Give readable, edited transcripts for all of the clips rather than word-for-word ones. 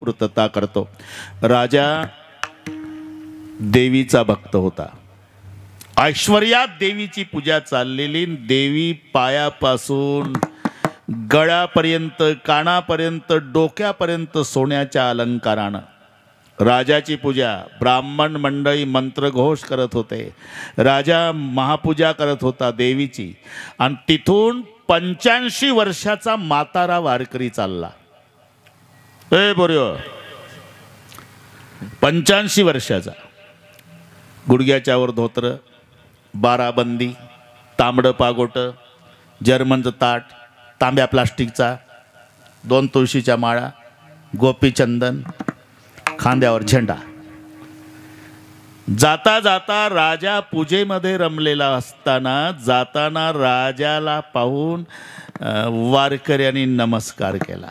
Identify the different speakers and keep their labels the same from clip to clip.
Speaker 1: पूर्तता करतो। राजा देवीचा भक्त होता। ऐश्वर्यात देवीची पूजा चाललेली। देवी पायापासून गळ्यापर्यंत, कानापर्यंत, डोक्यापर्यंत सोन्याच्या अलंकारानं राजाची पूजा। ब्राह्मण मंडळी मंत्रघोष करत होते। राजा महापूजा करत होता देवीची। आणि तिथून 85 वर्षाचा म्हातारा वारकरी चालला। ए बोर्यो, 85 वर्षाचा, गुडघ्याच्या वर धोत्र, 12 बंदी, तांबडं पागोट, जर्मनचं ताट, तांब्या प्लास्टिकचा, 2 तुळशीच्या माळा, गोपीचंदन, खांद्यावर झेंडा। जाता जाता राजा पूजेमध्ये रमलेला असताना जाताना राजाला पाहून वारकऱ्यांनी नमस्कार केला।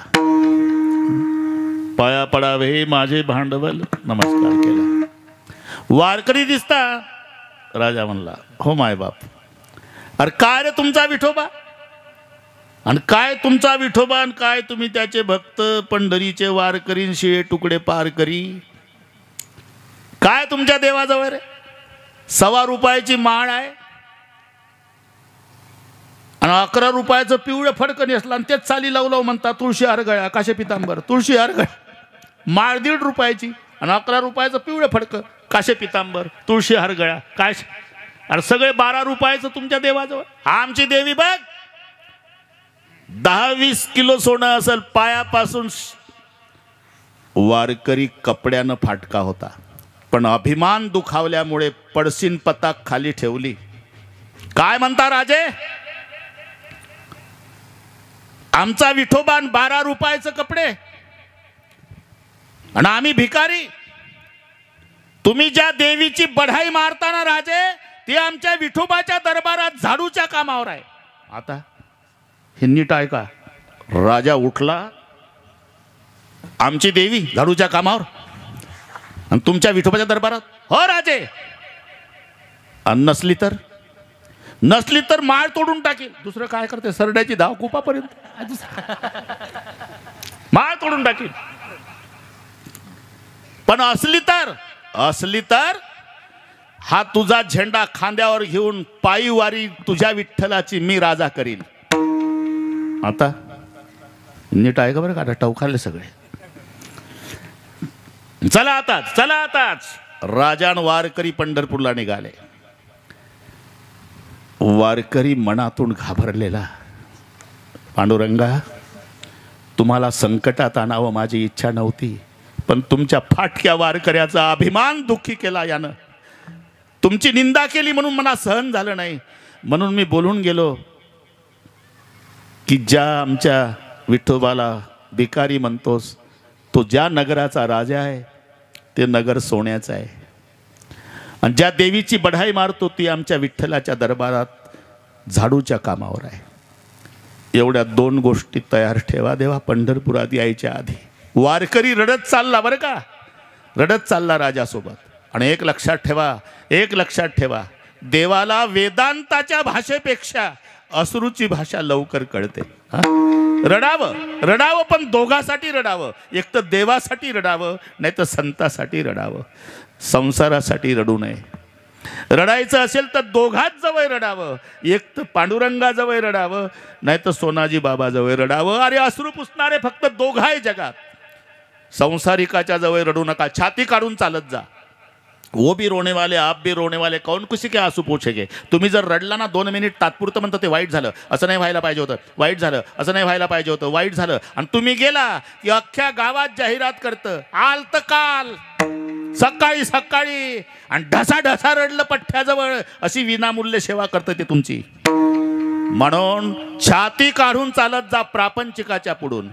Speaker 1: पाया पडावे माझे भांडवल, नमस्कार केला। वारकरी दिसता। राजा म्हणला, हो माय बाप, अरे काय रे तुमचा विठोबा, आणि काय तुमचा विठोबा, आणि काय तुम्ही त्याचे भक्त, पंढरीचे वारकरी, शिळे तुकडे पार करी, काय तुमच्या देवाजवळ रे? 1.25 रुपयाची माळ आहे आणि 11 रुपयाचं पिवळं फडकं नेसलं, आणि तेच चाली लावू लावू म्हणता तुळशी हरगळ्या, काशे पितांबर, तुळशी हरगळ्या। माळ 1.5 रुपयाची आणि 11 रुपयाचं पिवळं फडकं, काशे पितांबर, तुळशी हरगळ्या, काय? अरे सगळे 12 रुपयाचं तुमच्या देवाजवळ। आमची देवी बघ 10-20 किलो सोनं असेल पायापासून। वारकरी कपड्यानं फाटका होता, पण अभिमान दुखावल्यामुळे पडसीन पताक खाली ठेवली। काय म्हणता राजे, आमचा विठोबा 12 रुपयाचे कपडे आणि आम्ही भिकारी। तुम्ही ज्या देवीची बढाई मारताना राजे, ते आमच्या विठोबाच्या दरबारात झाडूच्या कामावर आहे। आता हे नीट ऐका, राजा उठला, आमची देवी झाडूच्या कामावर आणि तुमच्या विठोबाच्या दरबारात? हो राजे, नसली तर माळ तोडून टाकेल। दुसरं काय करते, सरड्याची धाव कुपापर्यंत, माळ तोडून टाकेल। पण असली तर हा तुझा झेंडा खांद्यावर घेऊन पायी वारी तुझ्या विठ्ठलाची मी राजा करील। आता नीट आहे का बरं का, टवकारले सगळे। चला आताच राजान वारकरी पंढरपूरला निघाले। वारकरी मनातून घाबरलेला, पांडुरंगा तुम्हाला संकटात आणावं माझी इच्छा नव्हती, पण तुमच्या फाटक्या वारकऱ्याचा अभिमान दुःखी केला यानं, तुमची निंदा केली म्हणून मला सहन झालं नाही, म्हणून मी बोलून गेलो की ज्या आमच्या विठोबाला भिकारी म्हणतोस, तो ज्या नगराचा राजा आहे ते नगर सोन्याचं आहे, आणि ज्या देवीची बढाई मारतो ती आमच्या विठ्ठलाच्या दरबारात झाडूच्या कामावर आहे। एवढ्या 2 गोष्टी तयार ठेवा देवा पंढरपुरात यायच्या आधी। वारकरी रडत चालला बरं का, रडत चालला राजासोबत। आणि एक लक्षात ठेवा, देवाला वेदांताच्या भाषेपेक्षा अश्रूची भाषा लवकर कळते। रडावं पण दोघासाठी रडावं, एक तर देवासाठी रडावं, नाही तर संतासाठी रडावं, संसारासाठी रडू नये। रडायचं असेल तर दोघात जवळ रडावं, एक तर पांडुरंगाजवळ रडावं, नाही तर सोनाजी बाबाजवळ रडावं। अरे अश्रू पुसणारे फक्त 2 आहे जगात, संसारिकाच्या जवळ रडू नका, छाती काढून चालत जा। वो भी रोने वाले आप भी रोने वाले, कौन किसी के आंसू पोछेगे। तुम्ही जर रडला ना 2 मिनिट तात्पुरतं म्हणतं ते वाईट झालं, असं नाही व्हायला पाहिजे होतं, वाईट झालं, असं नाही व्हायला पाहिजे होतं, वाईट झालं, आणि तुम्ही गेला की अख्ख्या गावात जाहिरात करतं, आलत काल सकाळी आणि ढसा रडलं पठ्ठ्याजवळ, अशी विनामूल्य सेवा करतं ते तुमची। म्हणून छाती काढून चालत जा प्रापंचिकाच्या पुढून।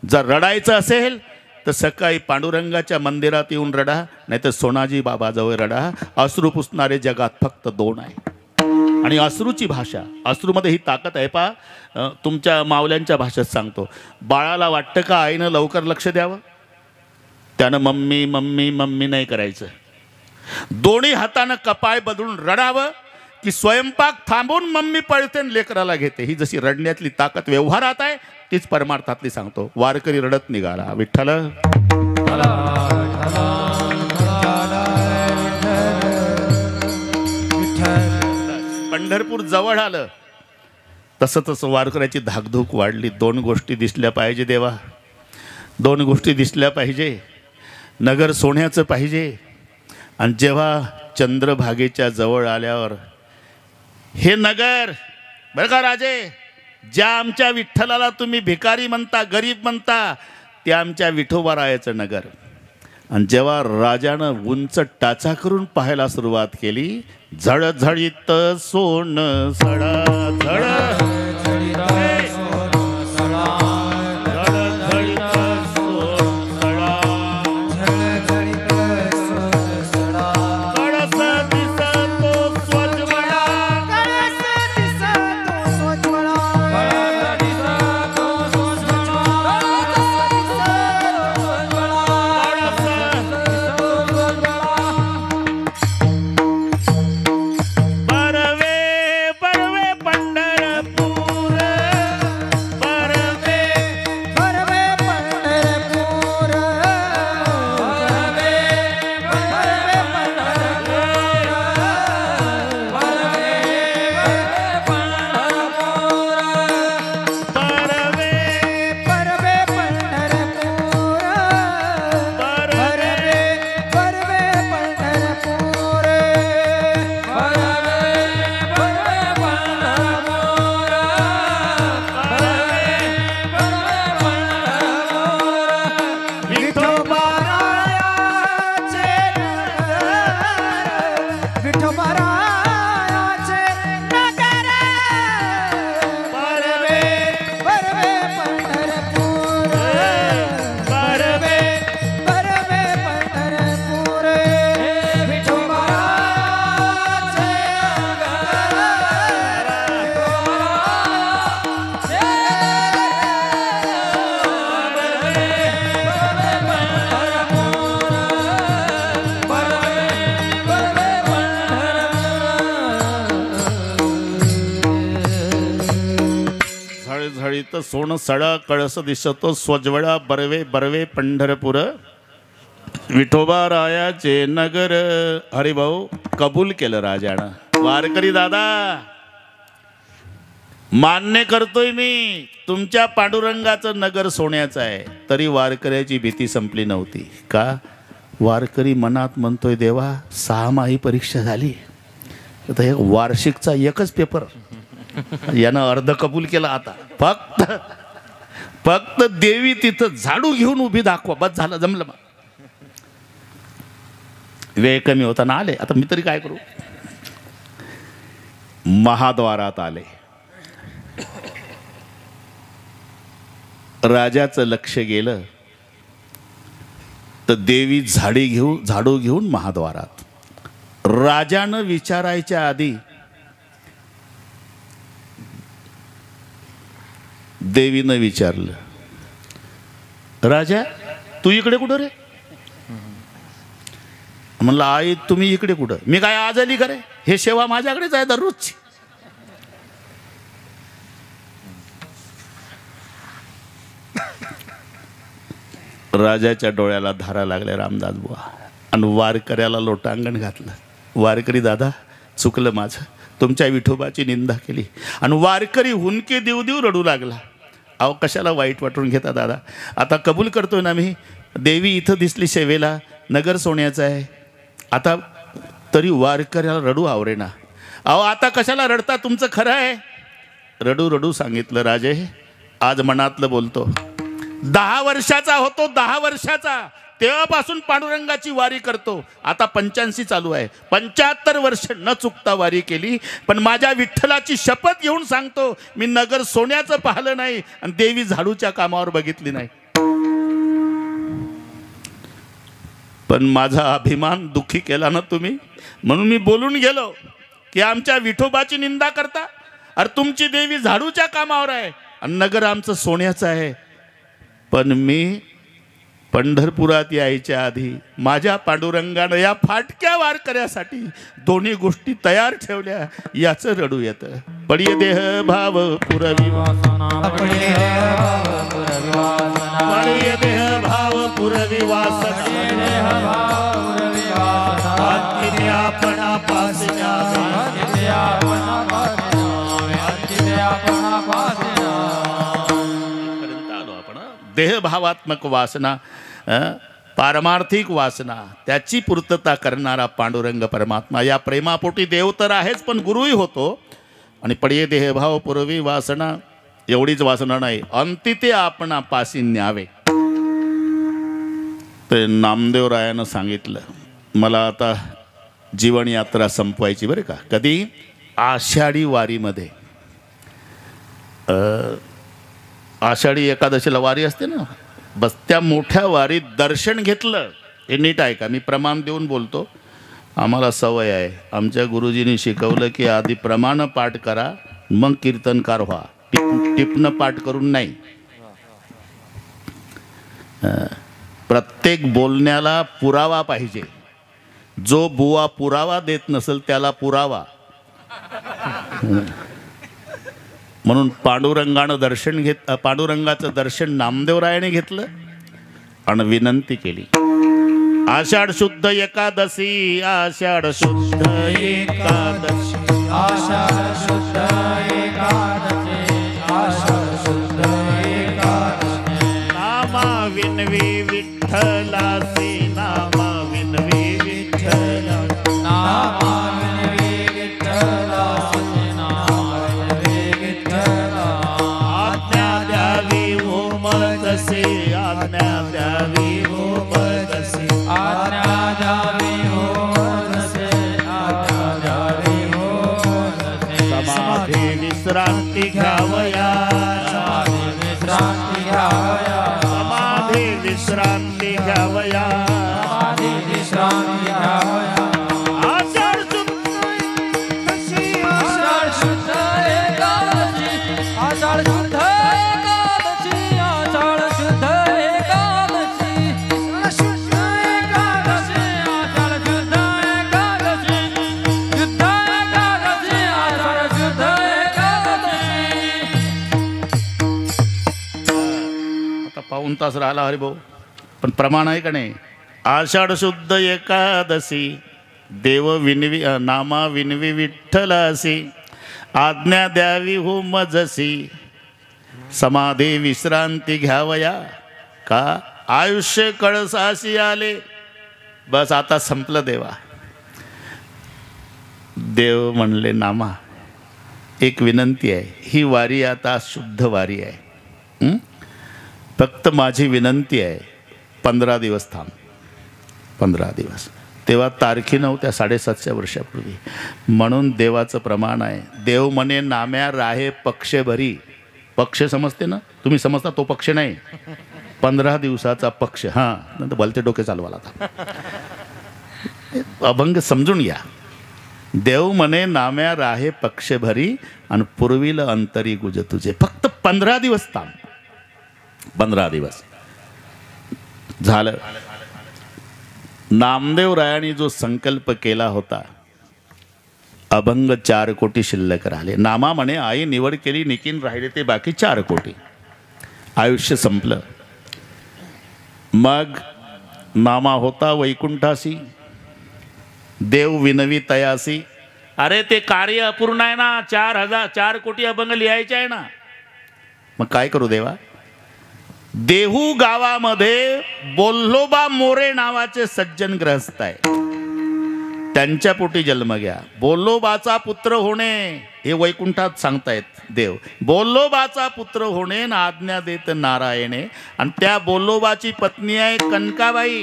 Speaker 1: जर रडायचं असेल तर सकाळी पांडुरंगाच्या मंदिरात येऊन रडा, नाही तर सोनाजी बाबाजवळ रडा। अश्रू पुसणारे जगात फक्त 2 आहे, आणि अश्रूची भाषा, अश्रूमध्ये ही ताकद आहे। तुमच्या मावल्यांच्या भाषेत सांगतो, बाळाला वाटतं का आईनं लवकर लक्ष द्यावं, त्यानं मम्मी मम्मी मम्मी नाही करायचं, दोन्ही हातानं कपाळ बदलून रडावं की स्वयंपाक थांबून मम्मी पळते लेकराला घेते। ही जशी रडण्यातली ताकद व्यवहारात आहे, तीच परमार्थातली सांगतो. वारकरी रडत निघाला. विठ्ठल पंढरपूर जवळ आलं. तसं तसं वारकऱ्याची धाकधूक वाढली. 2 गोष्टी दिसल्या पाहिजे देवा, 2 गोष्टी दिसल्या पाहिजे. नगर सोन्याचं पाहिजे. आणि जेव्हा चंद्रभागेच्या जवळ आल्यावर हे नगर बरं का राजे, ज्या आमच्या विठ्ठलाला तुम्ही भिकारी म्हणता, गरीब म्हणता, ते आमच्या विठोबारायाचं नगर. आणि जेव्हा राजानं उंच टाचा करून पाहायला सुरुवात केली, झळझळीत सोन सडा झळ सोन सडा कळस दिसतो स्वज्वळा बरवे बरवे पंढरपूर विठोबा रायाचे नगर. हरिभाऊ कबूल केलं राजानं. वारकरी दादा मान्य करतोय मी, तुमच्या पांडुरंगाचं नगर सोन्याचं आहे. तरी वारकऱ्याची भीती संपली नव्हती. का? वारकरी मनात म्हणतोय देवा 6 माही परीक्षा झाली, आता एक वार्षिकचा एकच पेपर, यानं अर्ध कबूल केला. आता फक्त देवी तिथं झाडू घेऊन उभी दाखवा, बस झालं, जमलं. मग वेळ कमी होता ना, आले. आता मी तरी काय करू. महाद्वारात आले. राजाचं लक्ष गेलं तर देवी झाडू घेऊन महाद्वारात. राजानं विचारायच्या आधी देवीनं विचारलं, राजा तू इकडे कुठं रे? म्हणलं आई तुम्ही इकडे कुठं? मी काय आज आली करे? हे सेवा माझ्याकडेच आहे दररोजची. राजाच्या डोळ्याला धारा लागल्या रामदास बुवा, आणि वारकऱ्याला लोटांगण घातलं. वारकरी दादा चुकलं माझं, तुमच्या विठोबाची निंदा केली. आणि वारकरी हुंदके देऊ देऊ रडू लागला. अहो कशाला वाईट वाटून घेता दादा, आता कबूल करतोय ना मी. देवी इथं दिसली सेवेला, नगर सोन्याचं आहे. आता तरी वारकऱ्याला रडू आवरेना. अहो आता कशाला रडता, तुमचं खरं आहे. रडू रडू सांगितलं, राजे आज मनातलं बोलतो. 10 वर्षाचा होतो, 10 वर्षाचा, तेव्हापासून पांडुरंगाची वारी करतो. आता 85 चालू आहे. 75 वर्ष न चुकता वारी केली. पण माझ्या विठ्ठलाची शपथ घेऊन सांगतो, मी नगर सोन्याचं पाहिलं नाही आणि देवी झाडूच्या कामावर बघितली नाही. पण माझा अभिमान दुःखी केला ना तुम्ही, म्हणून मी बोलून गेलो की आमच्या विठोबाची निंदा करता. अरे तुमची देवी झाडूच्या कामावर आहे आणि नगर आमचं सोन्याचं आहे. पण मी पंढरपुरात यायच्या आधी माझ्या पांडुरंगानं या फाटक्या वारकऱ्यासाठी दोन्ही गोष्टी तयार ठेवल्या, याचं रडू येतं. पडिये देह भाव पुरवी वासना
Speaker 2: पडिये देह भाव पुरवी वासना आपणा पास
Speaker 1: देहभावात्मक वासना, पारमार्थिक वासना, त्याची पूर्तता करणारा पांडुरंग परमात्मा. या प्रेमापोटी देव तर आहेच, पण गुरुही होतो. आणि पडिये देहभाव पुरवी वासना, एवढीच वासना नाही, अंती ते आपणा पासी न्यावे. ते नामदेवरायानं सांगितलं, मला आता जीवन यात्रा संपवायची बरं का. कधी? आषाढी वारीमध्ये. आषाढी एकादशीला वारी असते ना, बस त्या मोठ्या वारीत दर्शन घेतलं. हे नीट आहे का, मी प्रमाण देऊन बोलतो, आम्हाला सवय आहे. आमच्या गुरुजींनी शिकवलं की आधी प्रमाण पाठ करा, मग कीर्तनकार व्हा. टिपणं पाठ करून नाही. प्रत्येक बोलण्याला पुरावा पाहिजे. जो बुवा पुरावा देत नसेल त्याला पुरावा. म्हणून पांडुरंगाचं दर्शन नामदेवरायाने घेतलं आणि विनंती केली. आषाढ शुद्ध एकादशी, आषाढ शुद्ध एकादशी,
Speaker 2: आषाढ शुद्ध एकादशी, आषाढ शुद्ध एकादशी.
Speaker 1: नामा विनवी विठ्ठलासी, नामा विनवी विठ्ठला,
Speaker 2: नामा विनवी विठ्ठलासी, नामा विनवी विठ्ठला.
Speaker 1: आज्ञा द्यावी हो मजसे, आज्ञा द्यावी हो मजसे,
Speaker 2: आज्ञा द्यावी हो मनसे, आज्ञा द्यावी हो मनसे.
Speaker 1: समाधी विश्रांती घ्यावया,
Speaker 2: समाधी विश्रांती घ्यावया,
Speaker 1: समाधी विश्रांती घ्यावया,
Speaker 2: समाधी विश्रांती घ्यावया.
Speaker 1: आषाढ
Speaker 2: आषाढ शुद्ध एकादशी, आषाढ शुद्ध एकादशी, आषाढ शुद्ध एकादशी, शुद्ध एकादशी, आषाढ शुद्ध एकादशी, शुद्ध एकादशी, आषाढ शुद्ध एकादशी.
Speaker 1: आता पाऊण तास राहिला हरिभाऊ, पण प्रमाण आहे का नाही? आषाढ शुद्ध एकादशी, देव विनवी नामा विनवी विठ्ठलासी, आज्ञा द्यावी हो मजसी, समाधी विश्रांती घ्यावया. का? आयुष्य कळसाशी आले. बस आता संपलं देवा. देव म्हणले, नामा एक विनंती आहे, ही वारी आता शुद्ध वारी आहे. फक्त माझी विनंती आहे, 15 दिवस थांब. 15 दिवस. तेव्हा तारखी नव्हत्या 750 वर्षापूर्वी. म्हणून देवाचं प्रमाण आहे. देव म्हणे, नाम्या राहे पक्ष भरी. पक्ष समजते ना तुम्ही? समजता तो पक्ष नाही, 15 दिवसाचा पक्ष. हां, नंतर भलते डोके चालवाल. आता अभंग समजून घ्या. देव म्हणे, नाम्या राहे पक्ष भरी आणि पूर्वील अंतरी गुज तुझे. फक्त 15 दिवस थांब. 15 दिवस झालं. नामदेवरायांनी जो संकल्प केला होता, अभंग 4 कोटी शिल्लक राहिले. नामा म्हणे, आई निवड केली, निकीन राहिले ते बाकी 4 कोटी. आयुष्य संपलं. मग नामा होता वैकुंठासी, देव विनवी तयासी. अरे ते कार्य अपूर्ण आहे ना, 4 कोटी अभंग लिहायचे आहे ना. मग काय करू देवा? देहू गावामध्ये बोल्लोबा मोरे नावाचे सज्जन ग्रहस्थ आहे. त्यांच्या पोटी जन्म घ्या. बोल्लोबाचा पुत्र होणे हे वैकुंठात सांगतायत देव. बोल्लोबाचा पुत्र होणे ना आज्ञा देत नारायणे. आणि त्या बोल्लोबाची पत्नी आहे कनकाबाई.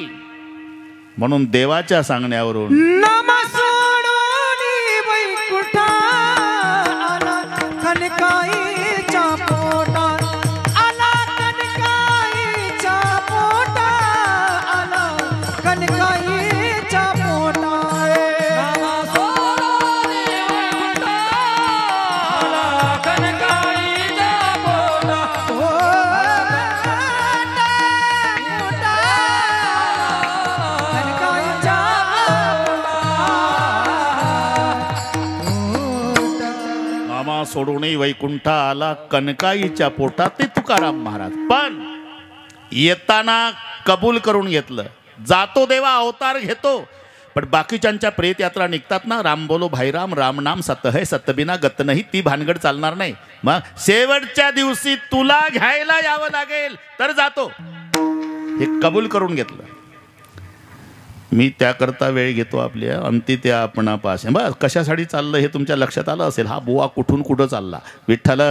Speaker 1: म्हणून देवाच्या सांगण्यावरून
Speaker 2: नामा सोडून वैकुंठा आला, कनकाईच्या पोटात आला, कनकाईच्या पोटात आला, कनकाईच्या पोटात. नामा सोडून वैकुंठा आला, कनकाईच्या पोटात. हो कनकाईच्या
Speaker 1: सोडून वैकुंठा आला कनकाईच्या पोटात, ते तुकाराम महाराज. पण येताना कबूल करून घेतलं, जातो देवा अवतार घेतो. पण बाकीच्यांच्या प्रेत यात्रा निघतात ना, राम बोलो भाईराम, राम नाम सत है सतबिना गत नाही, ती भानगड चालणार नाही. मग शेवटच्या दिवशी तुला घ्यायला यावं लागेल तर जातो, हे कबूल करून घेतलं. मी त्याकरता वेळ घेतो आपल्या अंती त्या आपणापास. बस कशासाठी चाललं हे तुमच्या लक्षात आलं असेल. हा बुवा कुठून कुठं चालला. विठ्ठल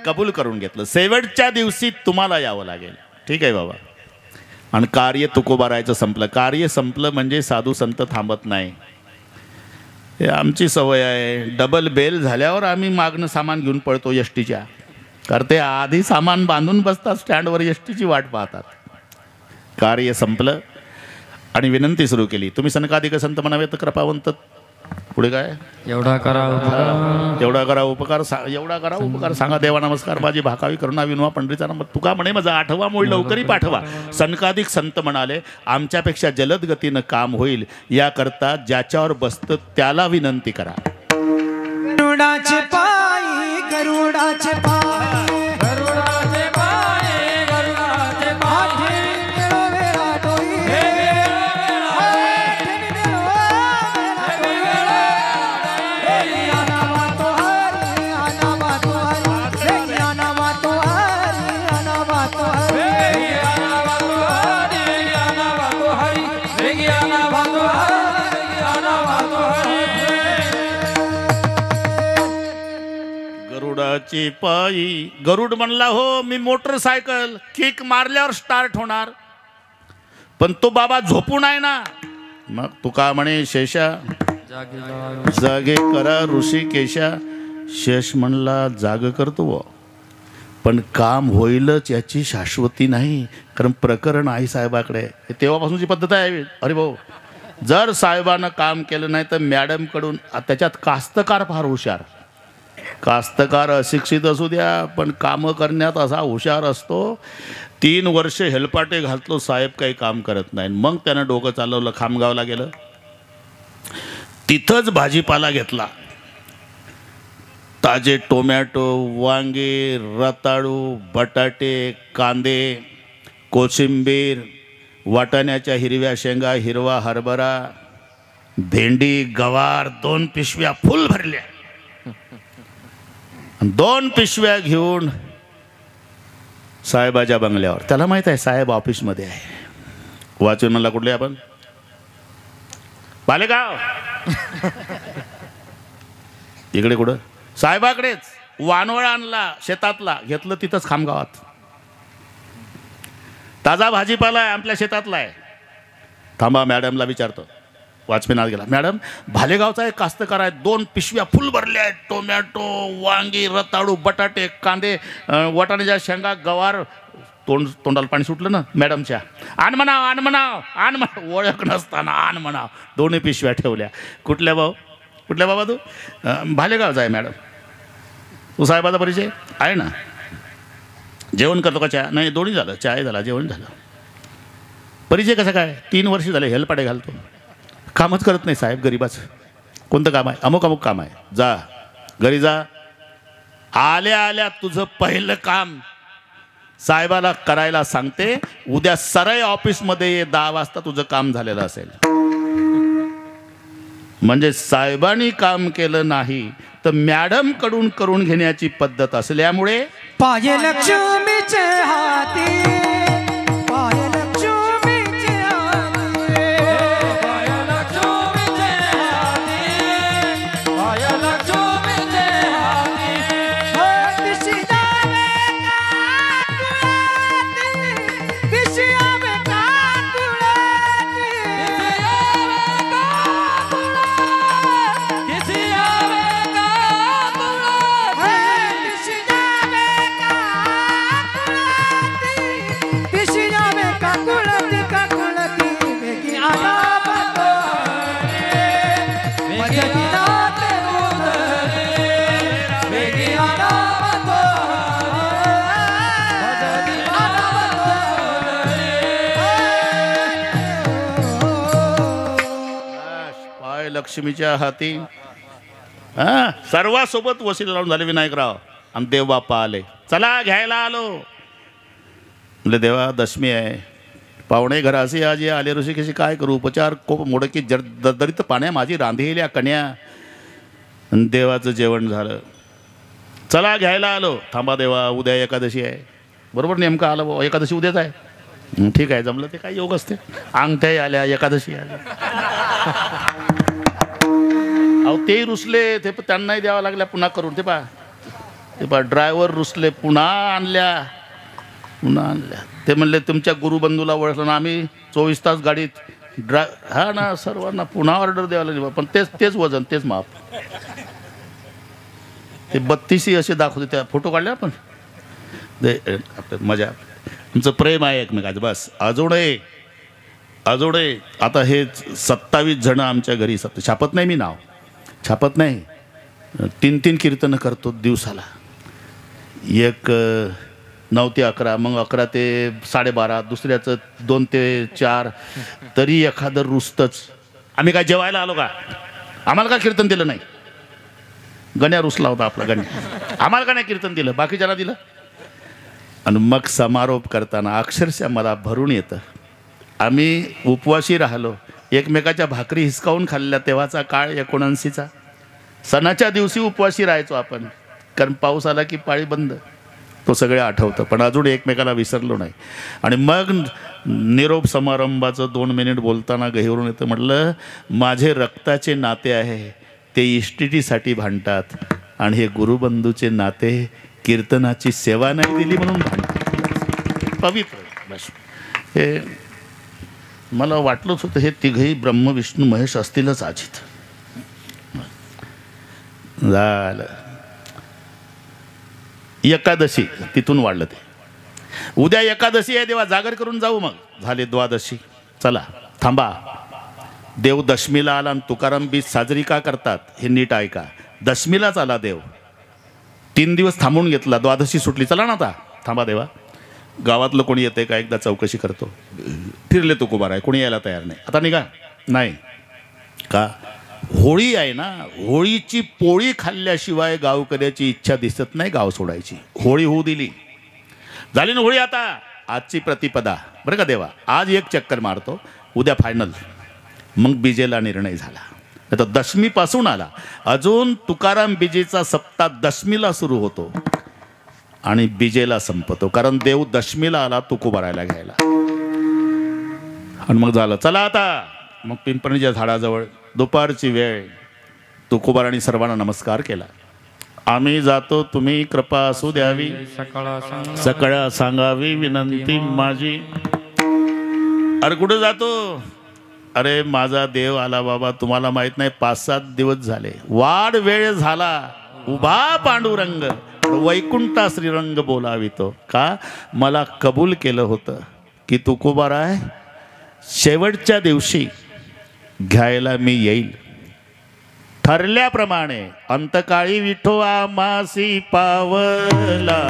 Speaker 1: कबूल करून घेतलं, शेवटच्या दिवशी तुम्हाला यावं लागेल. ठीक आहे बाबा. आणि कार्य तुकोबारायचं संपलं. कार्य संपलं म्हणजे साधू संत थांबत नाही. हे आमची सवय आहे. डबल बेल झाल्यावर आम्ही मागणं सामान घेऊन पळतो एसटीच्या. कारण ते आधी सामान बांधून बसतात स्टँडवर, एसटीची वाट पाहतात. कार्य संपलं आणि विनंती सुरू केली. तुम्ही सनकाधिक संत म्हणावे तर कृपावंत. पुढे काय?
Speaker 3: एवढा करा उपकार,
Speaker 1: एवढा करा उपकार, एवढा करा उपकार सांगा देवा नमस्कार माझी भाकावी करुणा विनवा पंढरीचा नंबर. तुका म्हणे माझा आठवा मोळ लवकरी पाठवा. सनकाधिक संत म्हणाले आमच्यापेक्षा जलद गतीनं काम होईल याकरता ज्याच्यावर बसतं त्याला विनंती करा.
Speaker 2: गरुडाचे पायी, गरुडाचे पायी,
Speaker 3: गरुडाचे पाय, गरुडाचे पाय,
Speaker 2: वेळोवेळा डोई,
Speaker 1: गरुडाची पायी. गरुड म्हणला हो मी मोटरसायकल किक मारल्यावर स्टार्ट होणार, पण तो बाबा झोपून आहे ना. मग तुका म्हणे शेषा जागे करा ऋषिकेशा. शेष म्हणला जाग करतो व, पण काम होईलच याची शाश्वती नाही. कारण प्रकरण आई साहेबाकडे. तेव्हापासूनची पद्धत आहे. अरे भाऊ जर साहेबानं काम केलं नाही तर मॅडमकडून. त्याच्यात कास्तकार फार हुशार. कास्तकार अशिक्षित असू द्या पण कामं करण्यात असा हुशार असतो. 3 वर्ष हेलपाटे घातलो साहेब काही काम करत नाही. मग त्यानं डोकं चालवलं, खामगावला गेलं, तिथंच भाजीपाला घेतला. ताजे टोमॅटो, वांगे, रताळू, बटाटे, कांदे, कोशिंबीर, वाटाण्याच्या हिरव्या शेंगा, हिरवा हरभरा, भेंडी, गवार 2 पिशव्या फुल भरल्या. 2 पिशव्या घेऊन साहेबाच्या बंगल्यावर. त्याला माहित आहे साहेब ऑफिसमध्ये आहे. वाचून म्हणला कुठले आपण? बालेगाव. इकडे कुठं? साहेबाकडेच. वानवळ आणला शेतातला, घेतलं तिथंच खामगावात. ताजा भाजीपाला आहे आपल्या शेतातला आहे. थांबा मॅडमला विचारतो. वॉचमॅन आज गेला. मॅडम भालेगावचा एक कास्तकार आहे, 2 पिशव्या फुल भरल्या आहेत. टोमॅटो, वांगी, रताळू, बटाटे, कांदे, वाटाण्याच्या शेंगा, गवार. तोंडाला पाणी सुटलं ना मॅडमच्या. आण म्हणाव, आण म्हणाव, आण म्हणाव. ओळख नसताना आण म्हणाव. 2 पिशव्या ठेवल्या. कुठल्या भाऊ? कुठल्या बाबा तू? भालेगावचा आहे मॅडम. तू साहेबाचा परिचय आहे ना? जेवण करतो का? चहा नाही. दोन्ही झालं, चहा झाला, जेवण झालं. परिचय कसा काय? 3 वर्ष झाले हेलपाटे घालतो. कामच करत नाही साहेब गरीबाचं. कोणतं काम आहे? अमुक अमुक काम आहे. जा घरी जा. आल्या आल्या तुझं पहिलं काम साहेबाला करायला सांगते. उद्या सरळ ऑफिसमध्ये ये. 10 वाजता तुझं काम झालेलं असेल. म्हणजे साहेबांनी काम केलं नाही तर मॅडम कडून करून घेण्याची पद्धत असल्यामुळे
Speaker 2: पाय लक्ष्मीचे हाती, पाय लक्ष्मीचे हाती,
Speaker 3: पाय लक्ष्मीचे हाती, पाय लक्ष्मीचे हाती.
Speaker 2: दिशी जावे काकुळाती, दिशी आवे काकुळाती,
Speaker 3: किसी आवे का
Speaker 2: दिशी जावे काकुळाती,
Speaker 1: लक्ष्मीच्या हाती. हा, सर्वांसोबत वसील लावून झाले विनायकराव आणि देव बाप्पा आले. चला घ्यायला आलो. म्हणजे देवा दशमी आहे, पाहुणे घराशी आज या आले ऋषी कशी काय करू, उपचार खूप मोडकी दरित पाण्या माझी रांधेल्या कन्या. आणि देवाचं जेवण झालं. चला घ्यायला आलो. थांबा देवा, उद्या एकादशी आहे. बरोबर नेमकं आलं बुवा, एकादशी उद्याच आहे. ठीक आहे, जमलं. ते काय योग असते, अंगठ्या आल्या, एकादशी आल्या. अहो ते रुसले, ते त्यांनाही द्यावं लागल्या पुन्हा करून. ते पहा ड्रायव्हर रुसले, पुन्हा आणल्या. ते म्हणले तुमच्या गुरुबंधूला ओळखलं ना आम्ही, 24 तास गाडीत हा ना, सर्वांना पुन्हा ऑर्डर द्यावं लागली. पण तेच वजन, तेच माप. ते 32 असे दाखवते. त्या फोटो काढले आपण. मजा, तुमचं प्रेम आहे एकमेकाचं. बस अजोडे. आता हे 27 जण आमच्या घरी. छापत नाही मी नाव, छापत नाही. 3 कीर्तनं करतो दिवसाला. एक 9 ते 11, मग 11 ते 12:30, दुसऱ्याचं 2 ते 4. तरी एखादं रुसतच. आम्ही काय जेवायला आलो का? आम्हाला काय कीर्तन दिलं नाही? गण्या रुसला होता आपला गण्या. आम्हाला का नाही कीर्तन दिलं, बाकीच्याला दिलं. आणि मग समारोप करताना अक्षरशः मला भरून येतं. आम्ही उपवासी राहिलो, एकमेकाच्या भाकरी हिसकावून खाल्ल्या. तेव्हाचा काळ 79चा. सणाच्या दिवशी उपवासी राहायचो आपण, कारण पाऊस आला की पाळी बंद. तो सगळे आठवतं, पण अजून एकमेकाला विसरलो नाही. आणि मग निरोप समारंभाचं 2 मिनिट बोलताना गहिवरून येतं. म्हटलं माझे रक्ताचे नाते आहे ते इष्टिटीसाठी भांडतात, आणि हे गुरुबंधूचे नाते कीर्तनाची सेवा नाही दिली म्हणून भांडतात. पवित्र. बस हे मला वाटलंच होतं, हे तिघही ब्रह्म विष्णू महेश असतीलच आजित. झालं. एकादशी तिथून वाढलं. ते उद्या एकादशी आहे देवा, जागर करून जाऊ. मग झाले द्वादशी. चला थांबा. देव दशमीला आला आणि तुकाराम बीज साजरी का करतात हे नीट ऐका. दशमीलाच आला देव, 3 दिवस थांबून घेतला, द्वादशी सुटली. चला ना आता, थांबा देवा. गावातलं कोणी येते का एकदा चौकशी करतो. फिरले तुकोबार आहे, कोणी यायला तयार नाही. आता निघा. नाही का, होळी आहे ना, होळीची पोळी खाल्ल्याशिवाय गावकऱ्याची इच्छा दिसत नाही गाव सोडायची. होळी होऊ दिली, झाली ना होळी. आता आजची प्रतिपदा बरं का देवा, आज एक चक्कर मारतो, उद्या फायनल. मग बीजेला निर्णय झाला. तर दशमीपासून आला. अजून तुकाराम बीजेचा सप्ताह दशमीला सुरू होतो आणि बीजेला संपतो, कारण देव दशमीला आला तुकोबारायला घ्यायला. आणि मग झालं. चला आता. मग पिंपणीच्या झाडाजवळ दुपारची वेळ. तुकोबारांनी सर्वांना नमस्कार केला. आम्ही जातो, तुम्ही कृपा असू द्यावी, सकाळ सांगावी विनंती माझी. अरे कुठे जातो? अरे माझा देव आला बाबा, तुम्हाला माहित नाही 5-7 दिवस झाले, वाढ वेळ झाला. उभा पांडुरंग वैकुंठा श्रीरंग बोलावितो. का? मला कबूल केलं होतं की तुकोबाराय शेवटच्या दिवशी घ्यायला मी येईल. ठरल्याप्रमाणे अंतकाळी विठो आमासी पावला.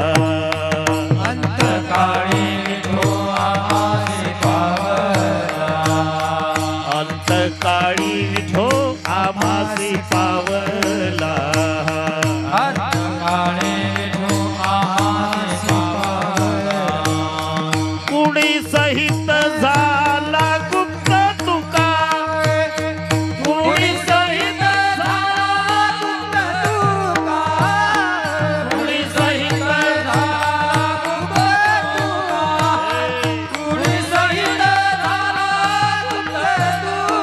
Speaker 3: अंतकाळी विठो आमासी पावला.
Speaker 1: अंतकाळी विठो आमासी पावला.
Speaker 3: अंतकाळी विठो आमासी पावला.
Speaker 1: कुणी सहित झाला गुप्त तुका.
Speaker 3: कुणी सहित झाला गुप्त तुका. कुणी सहित झाला गुप्त तुका. कुणी सहित झाला गुप्त तुका.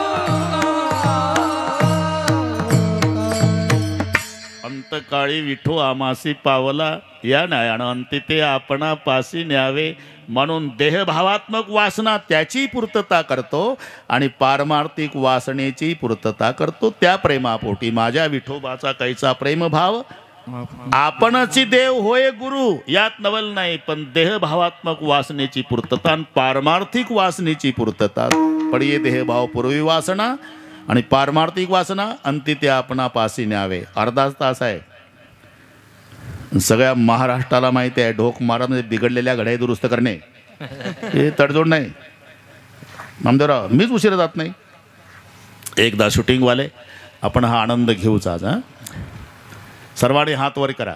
Speaker 1: अंतकाळी विठो आमासी पावला. या न्यायानं अंती ते आपणा पासी न्यावे. म्हणून देहभावात्मक वासना त्याची पूर्तता करतो आणि पारमार्थिक वासनेची पूर्तता करतो. त्या प्रेमापोटी माझ्या विठोबाचा कैसा प्रेमभाव. आपणची देव होय गुरु, यात नवल नाही. पण देहभावात्मक वासनेची पूर्तता आणि पारमार्थिक वासनेची पूर्तता. पडिये देहभाव पूर्वी वासना आणि पारमार्थिक वासना अंती ते आपणा पासी न्यावे. अर्धाच तास आहे. सगळ्या महाराष्ट्राला माहिती आहे ढोक मारा बिघडलेल्या घड्याळी दुरुस्त करणे हे तडजोड नाही. नामदेवराव मीच उशिरा जात नाही. एकदा शूटिंगवाले आपण हा आनंद घेऊच आज. हां, सर्वांनी हात वर करा.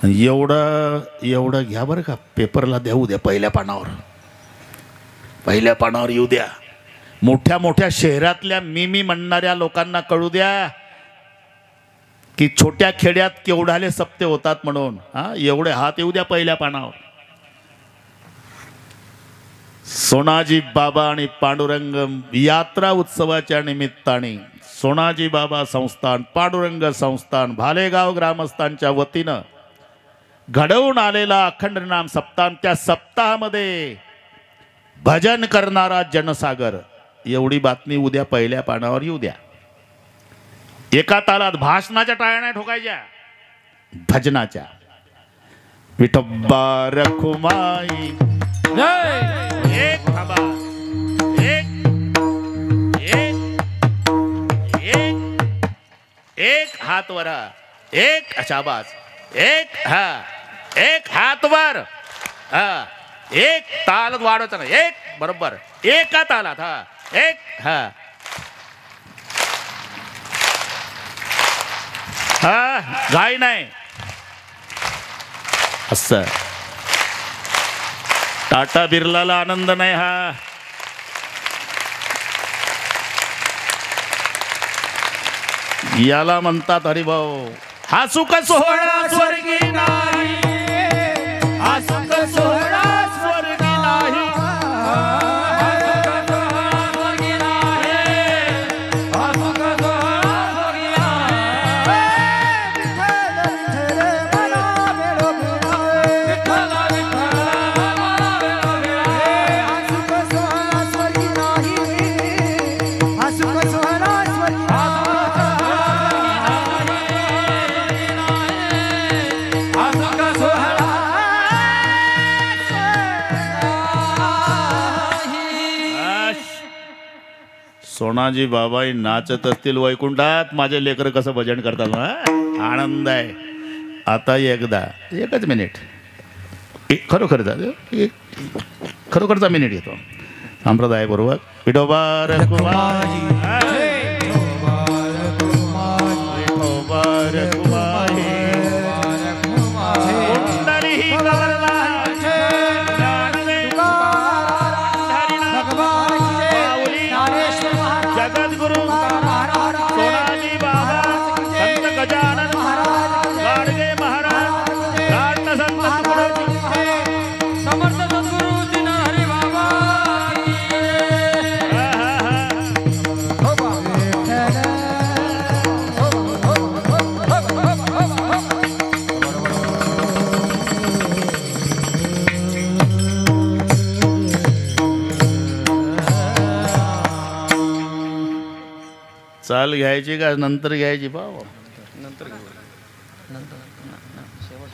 Speaker 1: एवढं घ्या बरं का, पेपरला देऊ द्या, पहिल्या पानावर येऊ द्या. मोठ्या मोठ्या शहरातल्या मी म्हणणाऱ्या लोकांना कळू द्या की छोट्या खेड्यात केवढाले सप्ते होतात म्हणून. हा, एवढे हात येऊ द्या पहिल्या पानावर. सोनाजी बाबा आणि पांडुरंग यात्रा उत्सवाच्या निमित्ताने सोनाजी बाबा संस्थान, पांडुरंग संस्थान, भालेगाव ग्रामस्थांच्या वतीनं घडवून आलेला अखंड नाम सप्ताह, त्या सप्ताहामध्ये भजन करणारा जनसागर, एवढी बातमी उद्या पहिल्या पानावर येऊ द्या. एका तालात भाषणाच्या टाळ्या नाही ठोकायच्या, भजनाच्या. विठोबा रखुमाई एक थांबा, एक हात वरा, एक शाबास, एक हात वर, एक ताल वाढवता ना, एक बरोबर एका तालात. एक घाई नाही. असं टाटा बिर्लाला आनंद नाही हा. याला म्हणतात हरिभाऊ हसू का सोहळा स्वर्गी नाही, हसू का सोहळा स्वर्गी नाही. सोनाजी बाबाई नाचत असतील वैकुंठात, माझे लेकर कसं भजन करतात. आनंद आहे. आता एकच मिनिट, खरोखरचा मिनिट घेतो संप्रदायपूर्वक. विठोबा रखुमाई, विठोबा रखुमाई, कुंडली गवरला, जगद्गुरु सोनाजी महाराज, संत गजानन महाराज, गाडगे महाराज, गाड संत तुकडोजी,
Speaker 3: समर्थ सद्गुरु दिन हरी बाबा.
Speaker 1: चाल घ्यायची का नंतर घ्यायची? पाव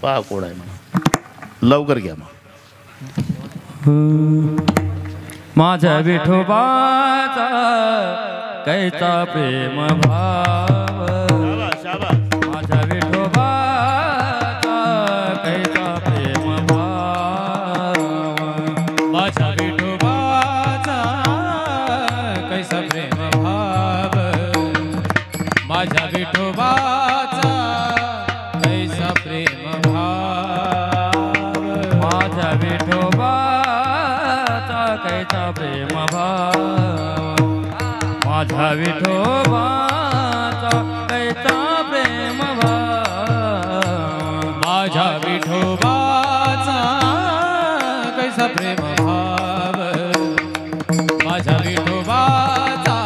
Speaker 1: पा कोण आहे म्हणा, लवकर घ्या मग.
Speaker 3: माझ्या विठोबाचा कैचा प्रेम भाव,
Speaker 1: शाबास.
Speaker 3: माझ्या विठोबाचा कैचा प्रेम भाव, माझ्या विठोबाचा कैसा प्रेम भाव, माझ्या विठोबाचा कैसा प्रेम भाव, माझ्या विठोबाचा कैसा प्रेम भाव, माझ्या विठोबाचा कैसा प्रेम भाव, माझ्या विठोबाचा कैसा प्रेम भाव, माझ्या विठोबाचा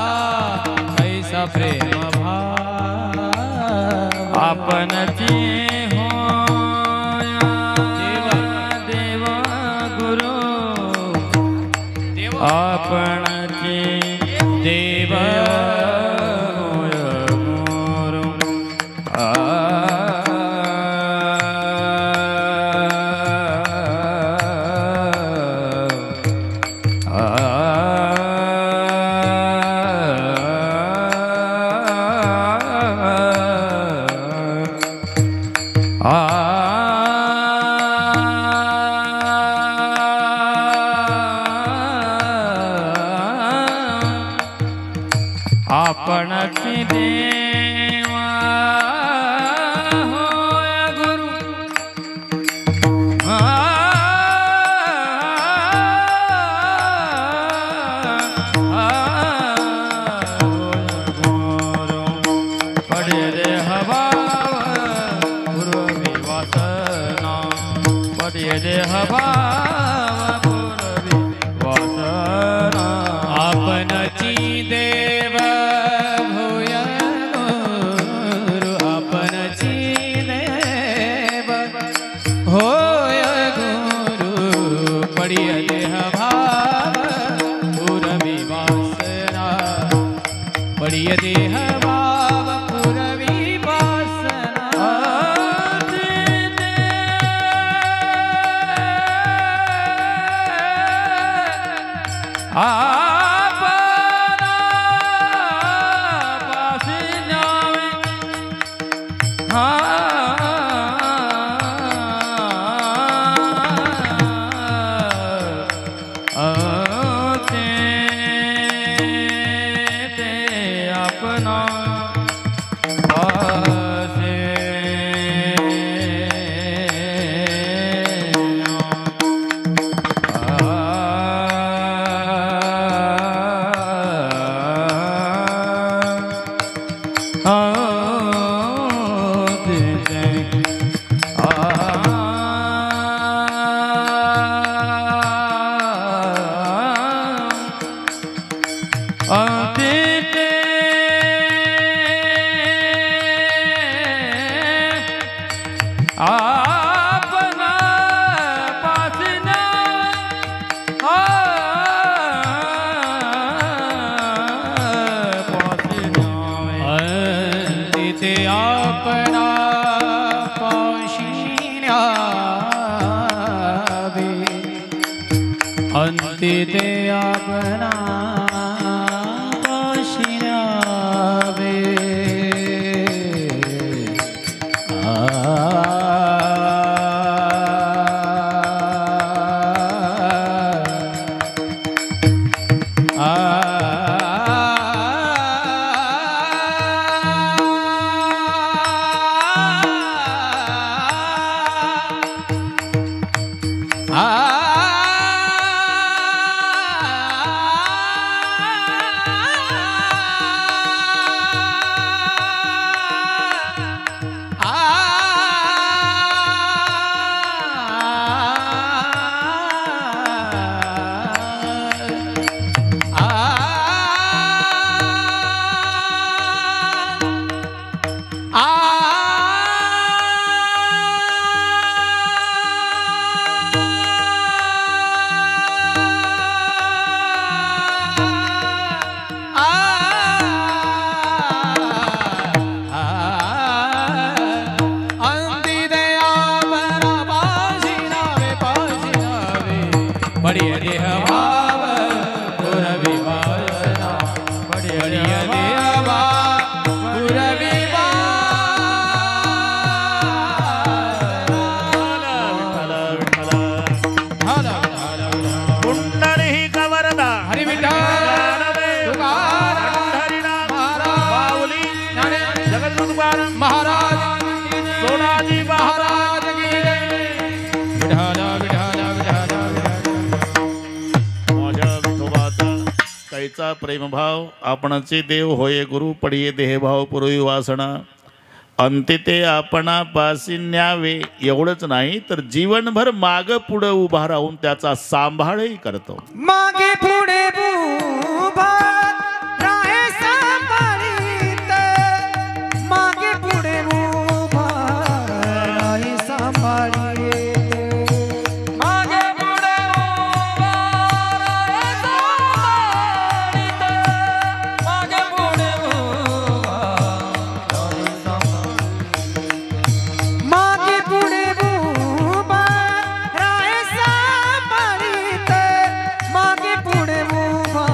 Speaker 3: कैसा प्रेम भाव. आपण देवा गुरु, आपणची देव गुरु. आपणची पुरवी वासना पडिये देह भाव पुरवी वासना आपणची देव भूय गुरु आपणची देव होय गुरु पडिये देह भाव पुरवी वासना पडिये देह भाव पुरवी वासना आपना पासी न्यावे ते अपना पासे आपना पासना अंतिते आपना पाशिन्यावे अंतिते आपना पाशिन्यावे बढ़िया देह भाव पुरवी वासना बढ़िया देह भाव पुरवी
Speaker 1: पुंडरी कवरदा
Speaker 3: हरि विठ्ठल
Speaker 1: हरिनाम बाहुली जगद्गुरु
Speaker 3: महाराज
Speaker 1: सोनाजी
Speaker 3: महाराज की विठ्ठल विठ्ठल
Speaker 1: माझ्या विठोबाचा कैचा प्रेमभाव आपणाचे देव होय गुरु पडिये देहभाव पुरवी वासना अंतिते आपणा पासी न्यावे. एवढंच नाही तर जीवनभर माग पुढे उभा राहून त्याचा सांभाळही करतो.
Speaker 2: मागे पुढे उभा राहे सांभाळीत मागे पुढे उभा राहे सांभाळीत
Speaker 3: मागे पुढे उभा राहे सांभाळीत मागे पुढे उभा राहे सांभाळीत
Speaker 2: मागे पुढे उभा राहे सांभाळीत मागे पुढे उभा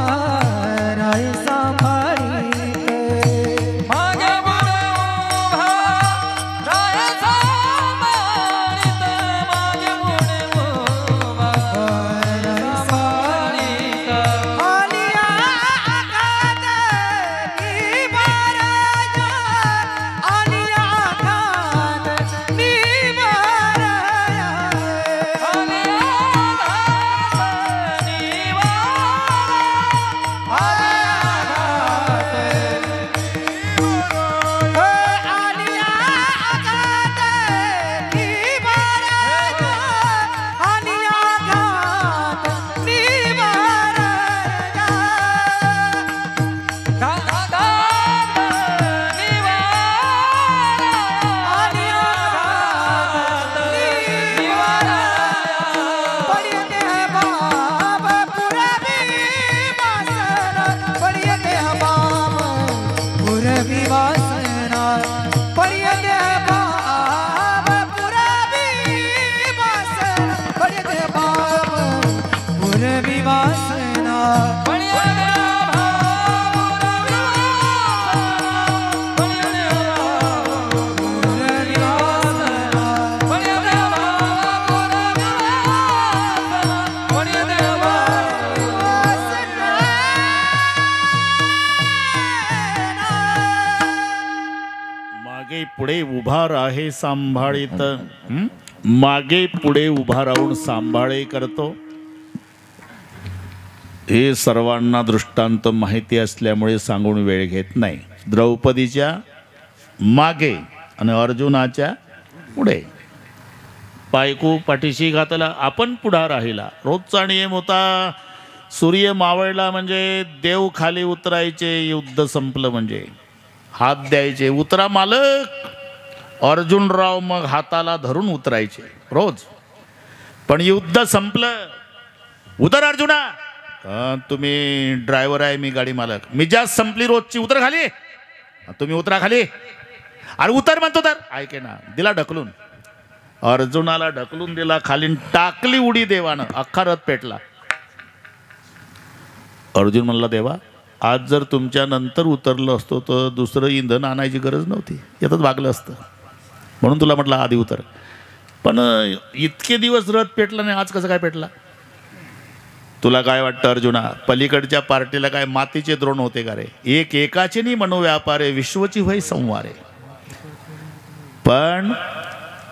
Speaker 1: पुढे उभा राहे सांभाळीत. मागे पुढे उभा राहून सांभाळे करतो. हे सर्वांना दृष्टांत माहिती असल्यामुळे सांगून वेळ घेत नाही. द्रौपदीच्या मागे आणि अर्जुनाच्या पुढे. बायको पाठीशी घातला, आपण पुढा राहिला. रोजचा नियम होता, सूर्य मावळला म्हणजे देव खाली उतरायचे, युद्ध संपलं म्हणजे हात द्यायचे, उतरा मालक. अर्जुनराव मग हाताला धरून उतरायचे रोज. पण युद्ध संपलं, उतर अर्जुना. तुम्ही ड्रायव्हर आहे, मी गाडी मालक. मिजाज संपली रोजची, उतर खाली. तुम्ही उतरा खाली. अरे उतर म्हणतो तर ऐके ना. दिला ढकलून, अर्जुनाला ढकलून दिला खाली, टाकली उडी देवानं. अख्खा रथ पेटला. अर्जुन म्हणला, देवा आज जर तुमच्या नंतर उतरलं असतो तर दुसरं इंधन आणायची गरज नव्हती, यातच भागलं असतं. म्हणून तुला म्हटलं आधी उतर. पण इतके दिवस रथ पेटला नाही, आज कसं काय पेटला? तुला काय वाटतं अर्जुना, पलीकडच्या पार्टीला काय मातीचे द्रोण होते का रे? एक एकाचे नाही मनोव्यापारे, विश्वची होय संवारे. पण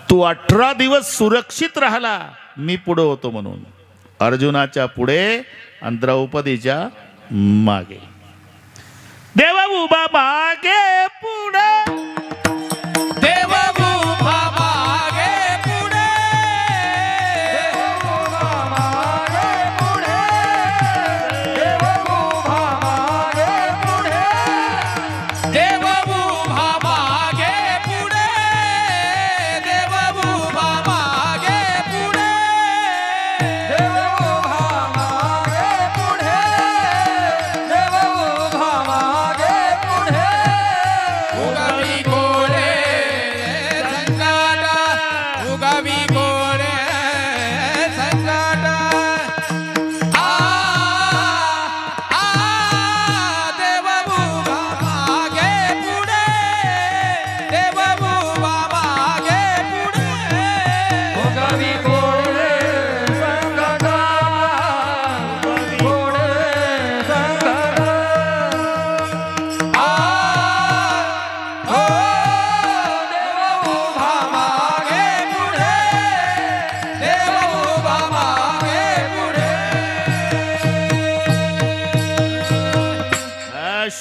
Speaker 1: तू 18 दिवस सुरक्षित राहिला, मी पुढे होतो म्हणून. अर्जुनाच्या पुढे आणि द्रौपदीच्या मागे. देवा उभा मागे पुढे,
Speaker 3: देव उभा मागे पुढे, देव उभा मागे पुढे, देव उभा मागे पुढे, देव उभा मागे पुढे, देव उभा मागे पुढे, देव उभा मागे पुढे, देव उभा मागे पुढे. उगावी गोरे संकट, उगावी गोरे संकट. देव उभा मागे पुढे, देव उभा मागे पुढे. उगावी गोरे संकट, गोरे संकट. देव उभा मागे पुढे, देव उभा मागे पुढे.
Speaker 1: अश.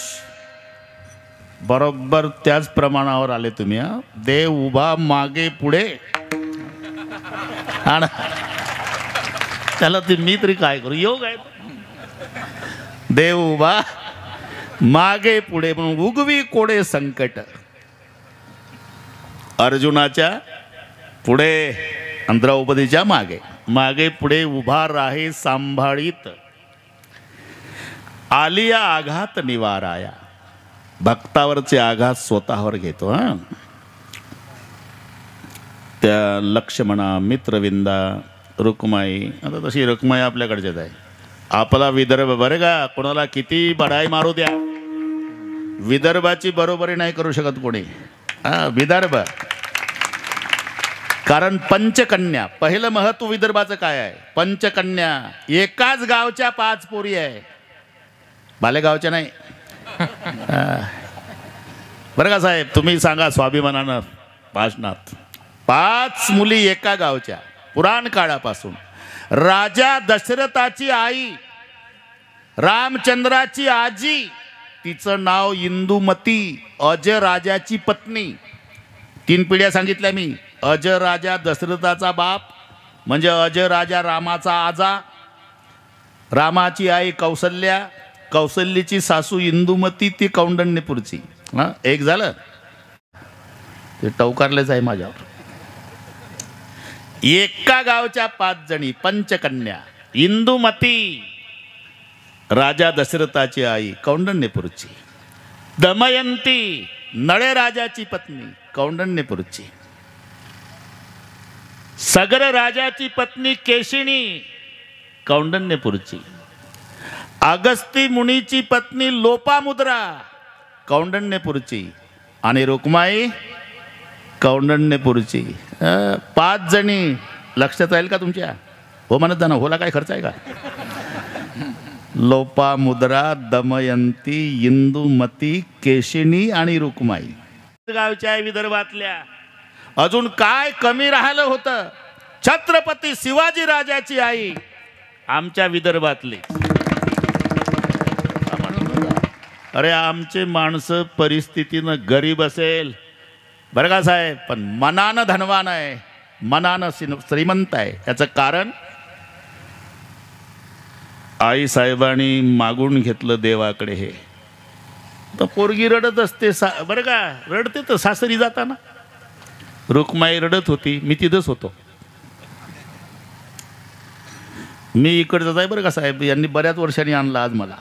Speaker 1: बरोबर त्याच प्रमाणावर आले तुम्ही. हा, देव उभा मागे पुढे. हा ना. त्याला ते मी तरी काय करू, योग आहे. देव उभा मागे पुढे म्हणून उगवी कोडे संकट. अर्जुनाच्या पुढे आणि द्रौपदीच्या मागे. मागे पुढे उभा राहे सांभाळीत. आलिया आघात निवाराया. भक्तावरचे आघात स्वतःवर घेतो. हा, त्या लक्ष्मणा, मित्रविंदा, रुक्माई. आता तशी रुक्माई आपल्याकडच्याच आहे. आपला विदर्भ बरं का, कोणाला किती बढाई मारू द्या, विदर्भाची बरोबरी नाही करू शकत कोणी. हा, विदर्भ. कारण पंचकन्या, पहिलं महत्व विदर्भाचं काय आहे? पंचकन्या. एकाच गावच्या 5 पोरी आहे, बालेगावच्या नाही. बरं का साहेब, तुम्ही सांगा स्वाभिमानानं भाषणात. 5 मुली एका गावच्या, पुराण काळापासून. राजा दशरथाची आई, रामचंद्राची आजी, तिचं नाव इंदुमती, अजय राजाची पत्नी. 3 पिढ्या सांगितल्या मी. अजय राजा दशरथाचा बाप म्हणजे अजय राजा रामाचा आजा. रामाची आई कौसल्या, कौसल्याची सासू इंदुमती, ती कौंडण्यपूरची. हां, एक झालं. ते टवकारलेच आहे माझ्यावर. एका गावच्या 5 जणी, पंचकन्या. इंदुमती राजा दशरथाची आई, कौंडण्यपूरची. दमयंती नळे राजाची पत्नी, कौंडण्यपूरची. सगर राजाची पत्नी केशिनी, कौंडण्यपूरची. अगस्ती मुनीची पत्नी लोपामुद्रा, कौंडण्यपूरची. आणि रुक्माई कौंडण्यपूरची. 5 जणी. लक्षात राहील का तुमच्या? हो म्हणत जाणं, होला काय खर्च आहे का? लोपामुद्रा, दमयंती, इंदुमती, केशिनी आणि रुक्माई. गावच्या विदर्भातल्या अजून काय कमी राहिलं होतं. छत्रपती शिवाजी राजाची आई आमच्या विदर्भातली. अरे आमचे माणसं परिस्थितीनं गरीब असेल बरं का साहेब, पण मनानं धनवान आहे, मनानं श्रीमंत आहे. याचं कारण आई साहेबांनी मागून घेतलं देवाकडे. हे तर पोरगी रडत असते बरं का, रडते तर सासरी जाताना. रुक्माई रडत होती, मी तिथंच होतो. मी इकडचं आहे बरं का साहेब. यांनी बऱ्याच वर्षांनी आणला आज मला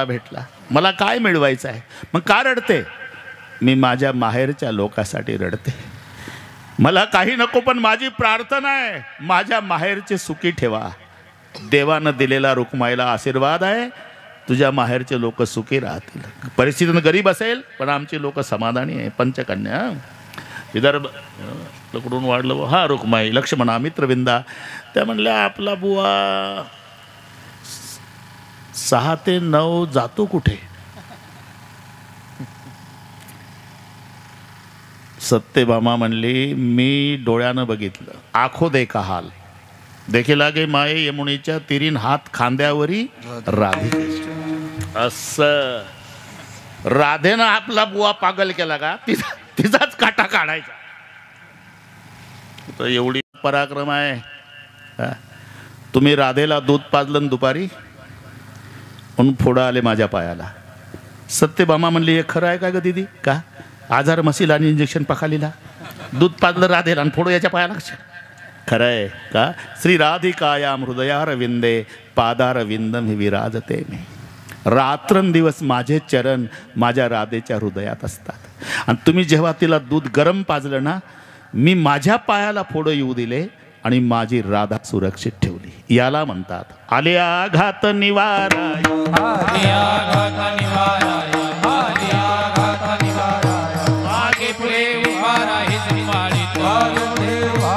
Speaker 1: भेटला. मला काय मिळवायचं आहे. मग का रडते. मी माझ्या माहेरच्या लोकांसाठी रडते. मला काही नको, पण माझी प्रार्थना आहे माझ्या माहेरचे सुखी ठेवा. देवानं दिलेला रुक्माईला आशीर्वाद आहे, तुझ्या माहेरचे लोक सुखी राहतील. परिस्थितीनं गरीब असेल पण आमची लोक समाधानी आहे. पंचकन्या विदर्भ कुठून वाढलं. हा रुक्माई लक्ष्मणा मित्रविंदा त्या म्हणल्या आपला बुवा 6 ते 9 जातो कुठे. सत्यभामा म्हणली मी डोळ्यानं बघितलं. आखो देखा हाल देखे लागे माये यमुनेच्या तिरीन हात खांद्यावरी राधे. असं राधेनं आपला बुवा पागल केला का. तिचाच काटा काढायचा. तर एवढी पराक्रम आहे. तुम्ही राधेला दूध पाजलं दुपारी म्हणून फोडा आले माझ्या पायाला. सत्यभामा म्हणली हे खरं आहे का ग दीदी. का आजार मसील आणि इंजेक्शन पखालीला दूध पाजलं राधेला आणि फोडो याच्या पायाला. खरं आहे का. श्री राधिकायाम हृदयार विंदे पादार विंदम विराजते मी. रात्रंदिवस माझे चरण माझ्या राधेच्या हृदयात असतात. आणि तुम्ही जेव्हा तिला दूध गरम पाजलं ना, मी माझ्या पायाला फोडं येऊ दिले आणि माझी राधा सुरक्षित ठेवली. याला म्हणतात आले आघात निवारा.
Speaker 3: मागे पुढे उभा राही संभाळीत. मागे पुढे उभा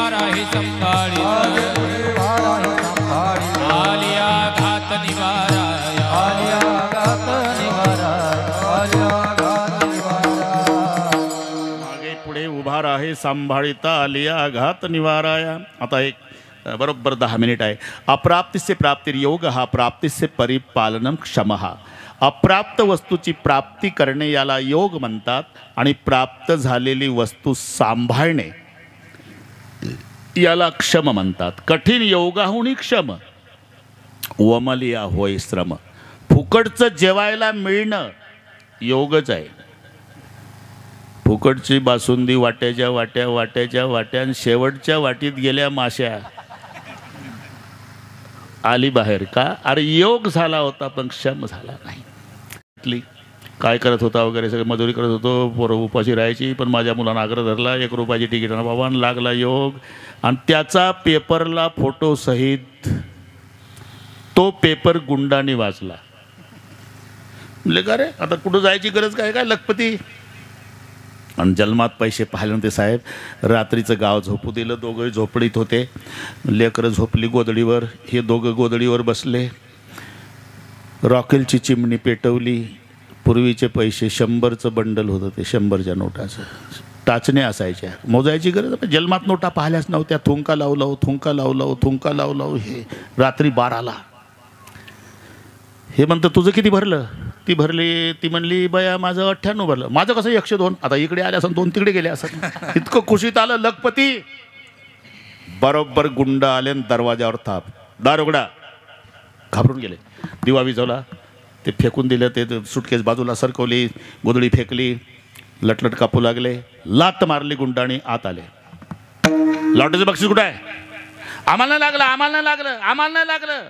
Speaker 3: राही संभाळीत. आलिया घात निवारा.
Speaker 1: मागे पुढे उभा राहे सांभाळिता आलिया घात निवाराया. आता एक बरोबर 10 मिनिट आहे. अप्राप्तिस्य प्राप्तिर्योग हा प्राप्तिस्य परिपालनम क्षमः. अप्राप्त वस्तूची प्राप्ती करणे याला योग म्हणतात आणि प्राप्त झालेली वस्तू सांभाळणे याला क्षम म्हणतात. कठीण योगाहुनी क्षम वमलिया होय श्रम. फुकटचं जेवायला मिळणं योगच आहे. फुकटची बासुंदी वाट्याच्या वाट्या आणि शेवटच्या वाटीत गेल्या माश्या आली बाहेर. का अरे योग झाला होता पण क्षम झाला नाही. काय करत होता वगैरे सगळं मजुरी करत होतो. पोरं उपाशी राहायची पण माझ्या मुलांना आग्रह धरला 1 रुपयाची तिकीट आणा बाबा. लागला योग आणि त्याचा पेपरला फोटो सहित तो पेपर गुंडाने वाचला. म्हणले का रे आता कुठं जायची गरज काय काय लखपती. आणि जन्मात पैसे पाहिल्यानंतर साहेब रात्रीचं गाव झोपू दिलं. दोघंही झोपडीत होते. लेकरं झोपली गोदडीवर. हे दोघं गोदडीवर बसले. रॉकेलची चिमणी पेटवली. पूर्वीचे पैसे 100चं बंडल होतं ते 100च्या नोटाचं. टाचण्या असायच्या मोजायची गरज. जन्मात नोटा पाहिल्याच नव्हत्या. थुंका लावलाव थुंका लावलाव थुंका लावलाव. हे रात्री 12ला हे म्हणतं तुझं किती भरलं. ती भरली. ती म्हणली बया माझं 98 भरलं. माझं कसं 102. आता इकडे आले असं 2 तिकडे गेले असं. इतकं खुशीत आलं लखपती. बरोबर गुंड आले दरवाजावर थाप. दार उघडा. घाबरून गेले. दिवा विझवला. ते फेकून दिलं. ते सुटकेस बाजूला सरकवली. गोधडी फेकली. लटलट कापू लागले. लात मारली गुंडाने. आत आले. लॉटरीचं बक्षीस कुठं आहे. आम्हाला नाही लागलं आम्हाला नाही लागलं आम्हाला नाही लागलं.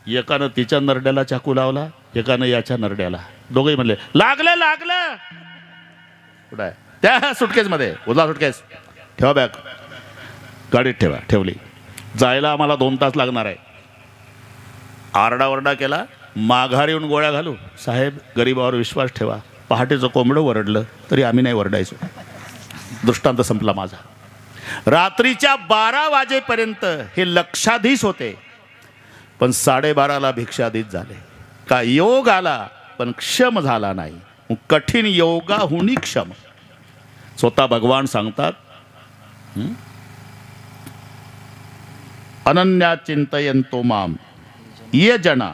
Speaker 1: एकानं तिच्या नरड्याला चाकू लावला. एकानं याच्या नरड्याला. दोघंही म्हणले लागलं लागलं. कुठं आहे त्या सुटकेसमध्ये. उजला सुटकेस ठेवा. बॅग गाडीत ठेवा. ठेवली. जायला आम्हाला 2 तास लागणार आहे. आरडाओरडा केला. माघारी येऊन गोळ्या घालू. साहेब गरिबावर विश्वास ठेवा. पहाटेचं कोंबडं वरडलं तरी आम्ही नाही वरडायचो. दृष्टांत संपला माझा. रात्रीच्या 12 वाजेपर्यंत हे लक्षाधीश होते पण 12:30ला भिक्षाधीश झाले. का योग आला पण क्षम झाला नाही. कठीण योगाहुनी क्षम. स्वतः भगवान सांगतात, अनन्या चिंतयन्तो माम ये जना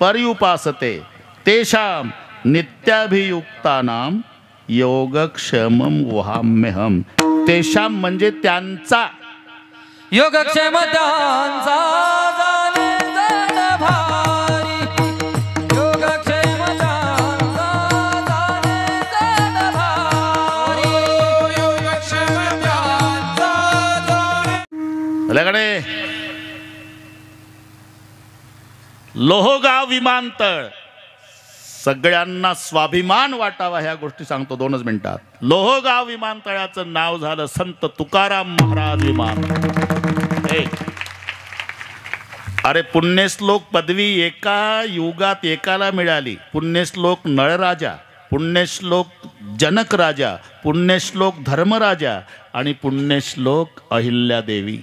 Speaker 1: पर्युपासते तेषां नित्याभियुक्तानां योगक्षेमं वहाम्यहम. तेषां म्हणजे त्यांचा,
Speaker 2: योगक्षेम त्यांचा जाणे जण भारी. योगक्षेम त्यांचा जाणे जण भारी. योगक्षेम त्यांचा जाणे.
Speaker 1: लगडे लोहगाव विमानतळ सगळ्यांना स्वाभिमान वाटावा ह्या गोष्टी सांगतो 2च मिनिटात. लोहगाव विमानतळाचं नाव झालं संत तुकाराम महाराज विमानतळ. अरे पुण्यश्लोक पदवी एका युगात एकाला मिळाली. पुण्यश्लोक नळराजा, पुण्यश्लोक जनक राजा, पुण्यश्लोक धर्मराजा आणि पुण्यश्लोक अहिल्यादेवी.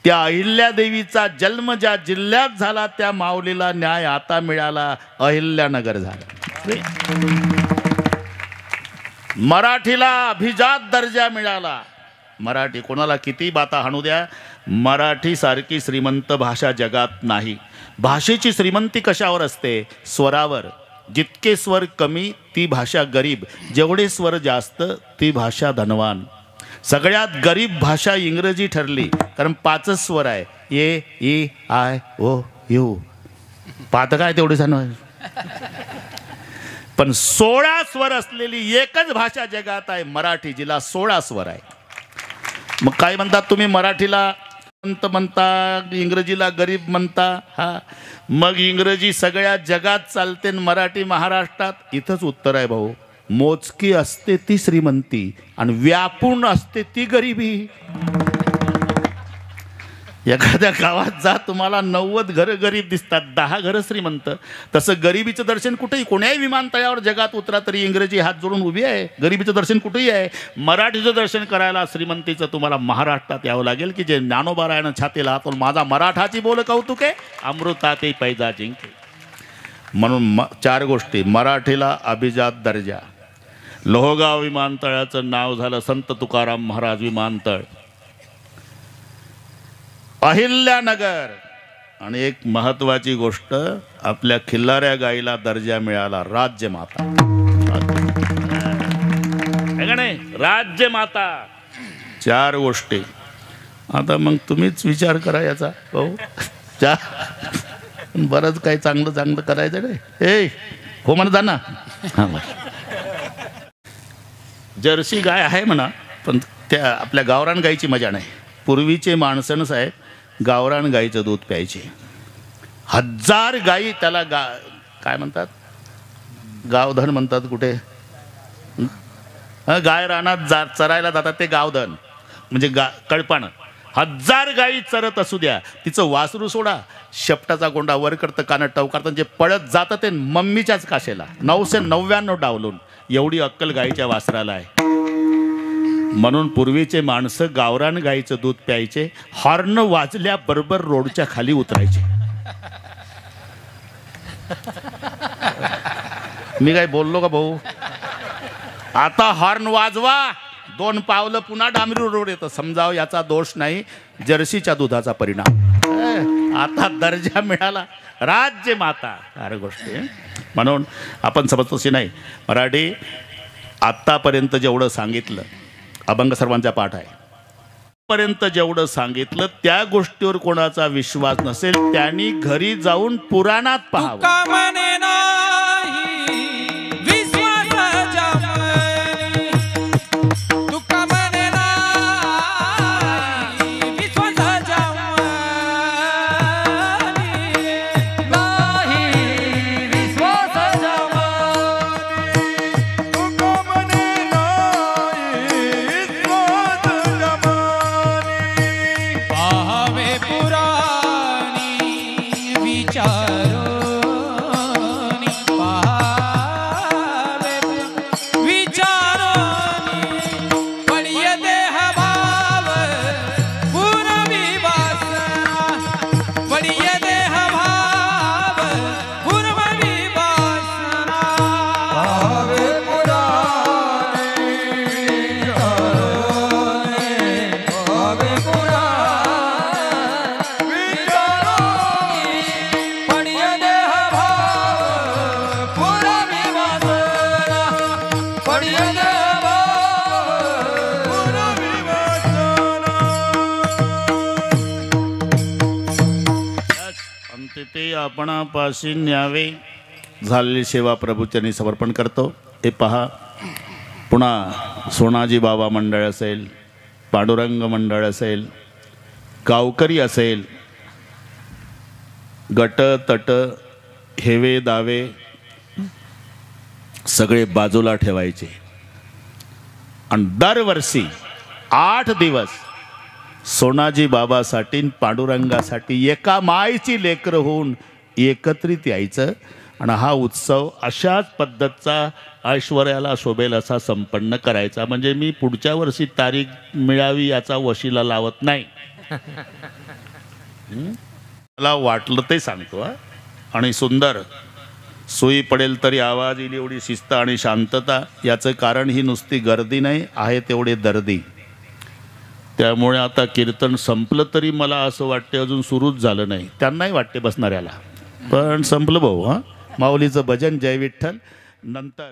Speaker 1: त्या अहिल्यादेवीचा जन्म ज्या जिल्ह्यात झाला त्या माऊलीला न्याय आता मिळाला, अहिल्यानगर झाला. मराठीला अभिजात दर्जा मिळाला. मराठी कोणाला किती बाता हाणू द्या, मराठी सारखी श्रीमंत भाषा जगात नाही. भाषेची श्रीमंती कशावर असते? स्वरावर. जितके स्वर कमी ती भाषा गरीब, जेवढे स्वर जास्त ती भाषा धनवान. सगळ्यात गरीब भाषा इंग्रजी ठरली, कारण 5च स्वर आहे. ए ई आय ओ यू. पाहतं काय तेवढे जण. पण 16 स्वर असलेली एकच भाषा जगात आहे मराठी, जिला 16 स्वर आहे. मग काय म्हणतात तुम्ही? मराठीला संत म्हणता, इंग्रजीला गरीब म्हणता. हा, मग इंग्रजी सगळ्या जगात चालते, मराठी महाराष्ट्रात. इथंच उत्तर आहे भाऊ. मोजकी असते ती श्रीमंती आणि व्यापून असते ती गरिबी. एखाद्या गावात जा, तुम्हाला 90 घरं गरीब दिसतात, 10 घरं श्रीमंत. तसं गरिबीचं दर्शन कुठेही, कोण्याही विमानतळावर जगात उतरा तरी इंग्रजी हात जोडून उभी आहे. गरिबीचं दर्शन कुठेही आहे. मराठीचं दर्शन करायला श्रीमंतीचं तुम्हाला महाराष्ट्रात यावं लागेल, की जे ज्ञानोबारायण छातीला हातून माझा मराठाची बोल कौतुके अमृताते पैजा जिंके. म्हणून 4 गोष्टी. मराठीला अभिजात दर्जा. लोहगाव विमानतळाचं नाव झालं संत तुकाराम महाराज विमानतळ. अहिल्यानगर. आणि एक महत्वाची गोष्ट, आपल्या खिल्लाऱ्या गाईला दर्जा मिळाला राज्यमाता. आहे का नाही? राज्यमाता. 4 गोष्टी. आता मग तुम्हीच विचार करा याचा. हो, बरंच काही चांगलं चांगलं करायचं नाही. ए हो म्हणा जा ना. हां, जर्सी गाय आहे म्हणा, पण त्या आपल्या गावरान गाईची मजा नाही. पूर्वीचे माणसं साहेब गावरान गाईचं दूध प्यायचे. 1000 गाई त्याला काय म्हणतात, गावधन म्हणतात. कुठे गाय रानात चरायला जातात ते गावधन, म्हणजे कळपानं. 1000 गाई चरत असू द्या, तिचं वासरू सोडा, शेपटाचा गोंडा वर करतं, कानं टवकारतं, जे पळत जातं ते मम्मीच्याच काशेला. 999 डावलून. एवढी अक्कल गाईच्या वासराला आहे. म्हणून पूर्वीचे माणसं गावरान गाईचं दूध प्यायचे. हॉर्न वाजल्याबरोबर रोडच्या खाली उतरायचे. मी काय बोललो का भाऊ? आता हॉर्न वाजवा, 2 पावलं पुन्हा डांबरी रोड येतं. समजावं याचा दोष नाही, जर्सीच्या दुधाचा परिणाम. आता दर्जा मिळाला राज्यमाता. अरे गोष्टी. म्हणून आपण समजतोशी नाही. मराठी आत्तापर्यंत जेवढं सांगितलं, अभंग सर्वांचा पाठ आहे, पर्यंत जेवढं सांगितलं त्या गोष्टीवर कोणाचा विश्वास नसेल त्यांनी घरी जाऊन पुराणात पाहावं.
Speaker 3: पुराणी विचारो
Speaker 1: आपणापाशी न्यावे. झालेली सेवा प्रभूचरणी समर्पण करतो. हे पहा, पुन्हा सोनाजी बाबा मंडळ असेल, पांडुरंग मंडळ असेल, गावकरी असेल, गट तट हेवे दावे सगळे बाजूला ठेवायचे आणि दरवर्षी 8 दिवस सोनाजी बाबासाठी आणि पांडुरंगासाठी एका मायची लेकरं होऊन एकत्रित यायचं आणि हा उत्सव अशाच पद्धतचा ऐश्वर्याला शोभेल असा संपन्न करायचा. म्हणजे मी पुढच्या वर्षी तारीख मिळावी याचा वशिला लावत नाही. मला वाटलं ते सांगतो हा. आणि सुंदर सोयी पडेल तरी आवाज येईल एवढी शिस्त आणि शांतता. याचं कारण ही नुसती गर्दी नाही, आहे तेवढे दर्दी. त्यामुळे आता कीर्तन संपलं तरी मला असं वाटते अजून सुरूच झालं नाही. त्यांनाही वाटते बसणाऱ्याला, पण संपलं भाऊ. हां, माऊलीचं भजन जय विठ्ठल. नंतर